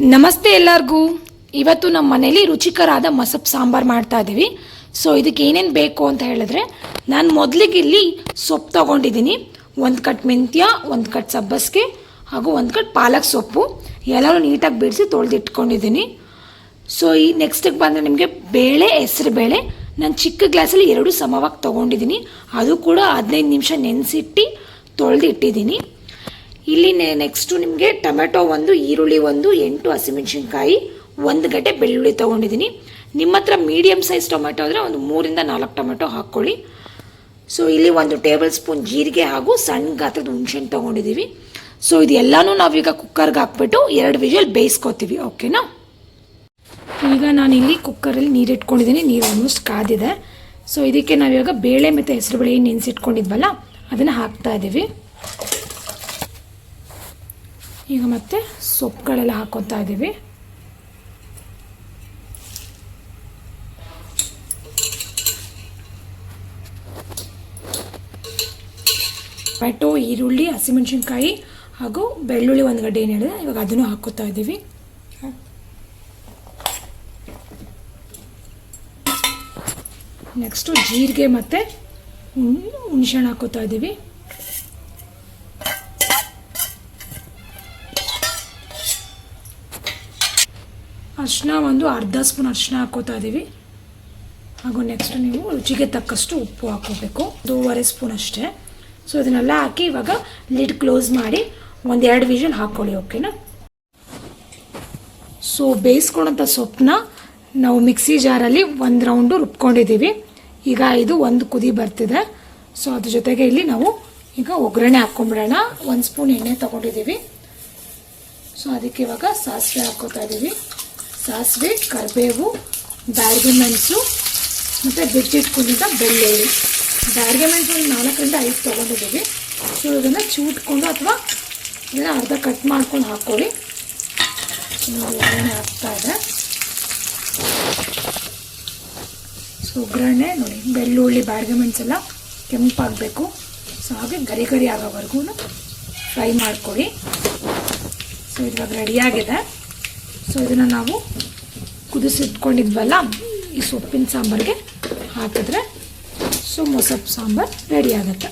ನಮಸ್ತೆ ಎಲ್ಲರಿಗೂ. ಇವತ್ತು ನಮ್ಮ ಮನೇಲಿ ರುಚಿಕರಾದ ಮಸಪ್ ಸಾಂಬಾರು ಮಾಡ್ತಾ ಇದ್ದೀವಿ. ಸೊ ಇದಕ್ಕೆ ಏನೇನು ಬೇಕು ಅಂತ ಹೇಳಿದ್ರೆ, ನಾನು ಮೊದಲಿಗೆ ಇಲ್ಲಿ ಸೊಪ್ಪು ತೊಗೊಂಡಿದ್ದೀನಿ. 1 ಕಟ್ ಮೆಂತ್ಯ, 1 ಕಟ್ ಸಬ್ಬಸಿಗೆ ಹಾಗೂ 1 ಕಟ್ ಪಾಲಕ್ ಸೊಪ್ಪು ಎಲ್ಲರೂ ನೀಟಾಗಿ ಬಿಡಿಸಿ ತೊಳೆದಿಟ್ಕೊಂಡಿದ್ದೀನಿ. ಸೊ ಈ ನೆಕ್ಸ್ಟಿಗೆ ಬಂದರೆ ನಿಮಗೆ ಬೇಳೆ, ಹೆಸರು ಬೇಳೆ ನಾನು ಚಿಕ್ಕ ಗ್ಲಾಸಲ್ಲಿ 2 ಸಮವಾಗಿ ತೊಗೊಂಡಿದ್ದೀನಿ. ಅದು ಕೂಡ 15 ನಿಮಿಷ ನೆನೆಸಿಟ್ಟು ತೊಳೆದು ಇಟ್ಟಿದ್ದೀನಿ. ಇಲ್ಲಿ ನೆಕ್ಸ್ಟು ನಿಮಗೆ ಟೊಮೆಟೊ 1, ಈರುಳ್ಳಿ 1, 8 ಹಸಿಮೆಣಸಿನ್ಕಾಯಿ, 1 ಗಡ್ಡೆ ಬೆಳ್ಳುಳ್ಳಿ ತೊಗೊಂಡಿದ್ದೀನಿ. ನಿಮ್ಮ ಹತ್ರ ಮೀಡಿಯಮ್ ಸೈಜ್ ಟೊಮೆಟೊ ಅಂದರೆ ಒಂದು 3 ಇಂದ 4 ಟೊಮೆಟೊ ಹಾಕ್ಕೊಳ್ಳಿ. ಸೊ ಇಲ್ಲಿ 1 ಟೇಬಲ್ ಸ್ಪೂನ್ ಜೀರಿಗೆ ಹಾಗೂ ಸಣ್ಣ ಗಾತ್ರದ ಹುಣಸೆಹಣ್ಣು ತೊಗೊಂಡಿದ್ದೀವಿ. ಸೊ ಇದೆಲ್ಲನೂ ನಾವೀಗ ಕುಕ್ಕರ್ಗೆ ಹಾಕ್ಬಿಟ್ಟು 2 ವಿಷಲ್ ಬೇಯಿಸ್ಕೊತೀವಿ. ಓಕೆನಾ? ಈಗ ನಾನಿಲ್ಲಿ ಕುಕ್ಕರಲ್ಲಿ ನೀರು ಇಟ್ಕೊಂಡಿದ್ದೀನಿ. ನೀರು ಆಲ್ಮೋಸ್ಟ್ ಕಾದಿದೆ. ಸೊ ಇದಕ್ಕೆ ನಾವಿವಾಗ ಬೇಳೆ ಮತ್ತು ಹೆಸರು ಬೇಳೆ ಏನು ನೆನೆಸಿಟ್ಕೊಂಡಿದ್ವಲ್ಲ ಅದನ್ನು ಹಾಕ್ತಾ ಇದ್ದೀವಿ. ಈಗ ಮತ್ತೆ ಸೊಪ್ಪುಗಳೆಲ್ಲ ಹಾಕೋತಾ ಇದ್ದೀವಿ. ಟೊಮೆಟೊ, ಈರುಳ್ಳಿ, ಹಸಿಮೆಣಸಿನ್ಕಾಯಿ ಹಾಗೂ ಬೆಳ್ಳುಳ್ಳಿ 1 ಗಡ್ಡೆ ಏನು ಹೇಳಿದೆ, ಇವಾಗ ಅದನ್ನು ಹಾಕೋತಾ ಇದ್ದೀವಿ. ನೆಕ್ಸ್ಟು ಜೀರಿಗೆ ಮತ್ತು ಹುಣಸೆಹಣ್ಣು ಹಾಕೋತಾ ಇದ್ದೀವಿ. ಅರಿಶಿನ ಒಂದು ಅರ್ಧ ಸ್ಪೂನ್ ಅರಿಶಿನ ಹಾಕೋತಾ ಇದ್ದೀವಿ. ಹಾಗೂ ನೆಕ್ಸ್ಟ್ ನೀವು ರುಚಿಗೆ ತಕ್ಕಷ್ಟು ಉಪ್ಪು ಹಾಕೋಬೇಕು, 2.5 ಸ್ಪೂನ್ ಅಷ್ಟೇ. ಸೊ ಇದನ್ನೆಲ್ಲ ಹಾಕಿ ಇವಾಗ ಲಿಡ್ ಕ್ಲೋಸ್ ಮಾಡಿ 1-2 ವಿಷಲ್ ಹಾಕ್ಕೊಳ್ಳಿ. ಓಕೆನಾ? ಸೊ ಬೇಯಿಸ್ಕೊಂಡಂಥ ಸೊಪ್ಪನ್ನ ನಾವು ಮಿಕ್ಸಿ ಜಾರಲ್ಲಿ 1 ರೌಂಡು ರುಬ್ಕೊಂಡಿದ್ದೀವಿ. ಈಗ ಇದು 1 ಕುದಿ ಬರ್ತಿದೆ. ಸೊ ಅದ್ರ ಜೊತೆಗೆ ಇಲ್ಲಿ ನಾವು ಈಗ ಒಗ್ಗರಣೆ ಹಾಕ್ಕೊಂಬಿಡೋಣ. 1 ಸ್ಪೂನ್ ಎಣ್ಣೆ ತೊಗೊಂಡಿದ್ದೀವಿ. ಸೊ ಅದಕ್ಕೆ ಇವಾಗ ಸಾಸಿವೆ ಹಾಕೋತಾ ಇದ್ದೀವಿ. ಸಾಸಿವೆ, ಕರಿಬೇವು, ಬ್ಯಾಡಗೆ ಮೆಣಸು ಮತ್ತು ಬಿಟ್ಟಿಟ್ಕೊಂಡಿದ್ದ ಬೆಳ್ಳುಳ್ಳಿ. ಬ್ಯಾಡಗೆ ಮೆಣಸು ಒಂದು 4 ರಿಂದ 5 ತೊಗೊಂಡಿದ್ದೀವಿ. ಸೊ ಇದನ್ನು ಚೂಟ್ಕೊಂಡು ಅಥವಾ ಇದನ್ನು ಅರ್ಧ ಕಟ್ ಮಾಡ್ಕೊಂಡು ಹಾಕ್ಕೊಳ್ಳಿ. ಒಗ್ಗರಣೆ ಹಾಕ್ತಾ ಇದೆ. ಸೊ ಒಗ್ಗರಣೆ ನೋಡಿ, ಬೆಳ್ಳುಳ್ಳಿ, ಬ್ಯಾಡಗೆ ಮೆಣಸೆಲ್ಲ ಕೆಂಪಾಗಬೇಕು. ಸೊ ಹಾಗೆ ಗರಿ ಗರಿ ಆಗೋವರೆಗೂ ಫ್ರೈ ಮಾಡ್ಕೊಳ್ಳಿ. ಸೊ ಇವಾಗ ರೆಡಿಯಾಗಿದೆ. ಸೊ ಇದನ್ನು ನಾವು ಕುದಿಸಿಟ್ಕೊಂಡಿದ್ವಲ್ಲ ಈ ಸೊಪ್ಪಿನ ಸಾಂಬಾರಿಗೆ ಹಾಕಿದ್ರೆ ಸೊ ಮೊಸಪ್ಪು ಸಾಂಬಾರು ರೆಡಿ ಆಗುತ್ತೆ.